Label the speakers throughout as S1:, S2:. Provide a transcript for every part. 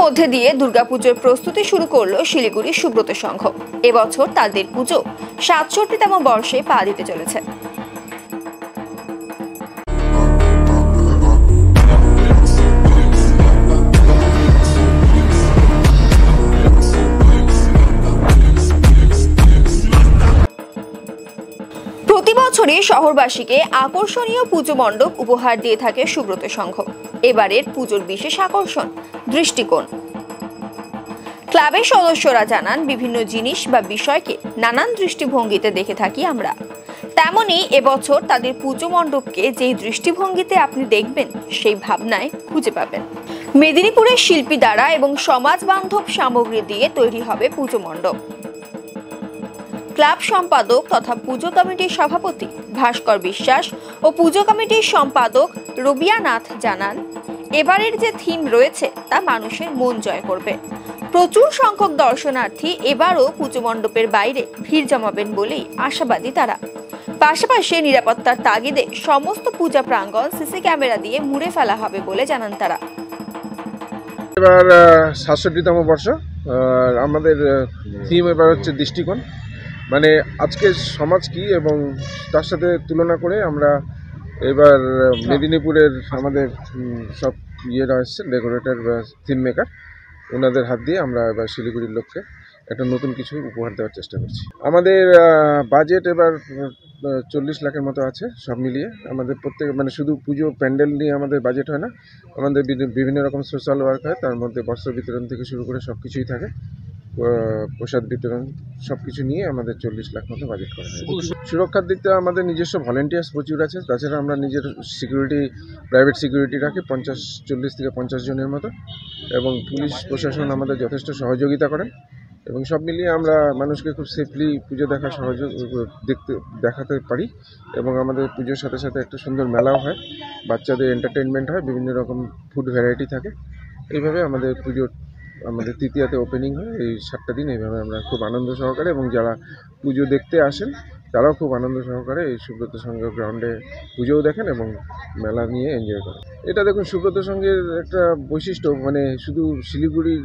S1: মধ্যে দিয়ে দুর্গাপুজোর প্রস্তুতি শুরু করলো শিলিগুড়ি সুব্রত সংঘ। এবছর তাদের পুজো ৬৭তম বর্ষে পা দিতে চলেছে। প্রতি বছরই শহরবাসীকে আকর্ষণীয় পুজো মণ্ডপ উপহার দিয়ে থাকে সুব্রত সংঘ। এবারের পুজোর বিশেষ আকর্ষণ দৃষ্টিকোণ। ক্লাবের সদস্যরা জানান, বিভিন্ন জিনিস বা বিষয়কে নানান দৃষ্টিভঙ্গিতে দেখে থাকি আমরা। তেমনি এবছর তাদের পুজো মণ্ডপকে যেই দৃষ্টিভঙ্গিতে আপনি দেখবেন সেই ভাবনায় খুঁজে পাবেন। মেদিনীপুরের শিল্পী দ্বারা এবং সমাজ বান্ধব সামগ্রী দিয়ে তৈরি হবে পুজো মণ্ডপ। ক্লাব সম্পাদক তথা পুজো কমিটির সভাপতি ভাস্কর বিশ্বাস ও পুজো কমিটির সম্পাদক রবিয়া নাথ জানান, এবারের যে থিম রয়েছে তা মানুষের মন জয় করবে। প্রচুর সংখ্যক দর্শনার্থী এবারও পুজো মণ্ডপের বাইরে ভিড় জমাবেন বলেই আশাবাদী তারা। পাশাপাশি নিরাপত্তার তাগিদে সমস্ত পূজা প্রাঙ্গণ সিসি ক্যামেরা দিয়ে মুড়ে ফেলা হবে বলে জানান তারা।
S2: এবার ৬৭তম বর্ষ, আমাদের থিম এবার হচ্ছে দৃষ্টিকোণ। মানে আজকে সমাজ কি এবং তার সাথে তুলনা করে আমরা এবার মেদিনীপুরের আমাদের সব ইয়েরা এসছে, ডেকোরেটর বা থিম মেকার, ওনাদের হাত দিয়ে আমরা এবার শিলিগুড়ির লোককে একটা নতুন কিছু উপহার দেওয়ার চেষ্টা করছি। আমাদের বাজেট এবার ৪০ লাখের মতো আছে সব মিলিয়ে। আমাদের প্রত্যেক মানে শুধু পুজো প্যান্ডেল নিয়ে আমাদের বাজেট হয় না, আমাদের বিভিন্ন রকম সোশ্যাল ওয়ার্ক হয়, তার মধ্যে বস্ত্র বিতরণ থেকে শুরু করে সব কিছুই থাকে, প্রসাদ বিতরণ সব কিছু নিয়ে আমাদের ৪০ লাখ মতো বাজেট করা হয়েছে। সুরক্ষার দিকটা আমাদের নিজস্ব ভলেন্টিয়ার্স প্রচুর আছে, তাছাড়া আমরা নিজের সিকিউরিটি, প্রাইভেট সিকিউরিটি রাখি ৪০ থেকে ৫০ জনের মতো, এবং পুলিশ প্রশাসন আমাদের যথেষ্ট সহযোগিতা করেন। এবং সব মিলিয়ে আমরা মানুষকে খুব সেফলি পুজো দেখাতে পারি। এবং আমাদের পুজোর সাথে সাথে একটা সুন্দর মেলাও হয়, বাচ্চাদের এন্টারটেনমেন্ট হয়, বিভিন্ন রকম ফুড ভ্যারাইটি থাকে। এইভাবে আমাদের পুজোর আমাদের তৃতীয়াতে ওপেনিং হয়। এই 7টা দিন এইভাবে আমরা খুব আনন্দ সহকারে, এবং যারা পুজো দেখতে আসেন তারাও খুব আনন্দ সহকারে এই সুব্রত সংঘ গ্রাউন্ডে পুজোও দেখেন এবং মেলা নিয়ে এনজয় করেন। এটা দেখুন, সুব্রত সংঘের একটা বৈশিষ্ট্য, মানে শুধু শিলিগুড়ির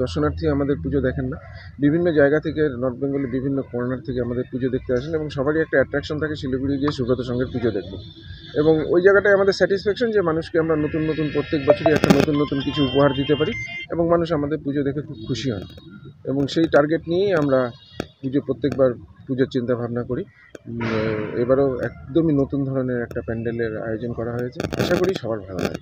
S2: দর্শনার্থী আমাদের পুজো দেখেন না, বিভিন্ন জায়গা থেকে, নর্থ বেঙ্গলের বিভিন্ন কর্নার থেকে আমাদের পুজো দেখতে আসেন, এবং সবারই একটা অ্যাট্রাকশন থাকে শিলিগুড়ি গিয়ে সুব্রত সংঘের পুজো দেখব। এবং ওই জায়গাটায় আমাদের স্যাটিসফ্যাকশন যে মানুষকে আমরা নতুন নতুন প্রত্যেক বছরই একটা নতুন নতুন কিছু উপহার দিতে পারি, এবং মানুষ আমাদের পুজো দেখে খুব খুশি হন। এবং সেই টার্গেট নিয়েই আমরা প্রত্যেকবার পুজোর চিন্তা ভাবনা করি। এবারও একদমই নতুন ধরনের একটা প্যান্ডেলের আয়োজন করা হয়েছে, আশা করি সবার ভালো লাগে।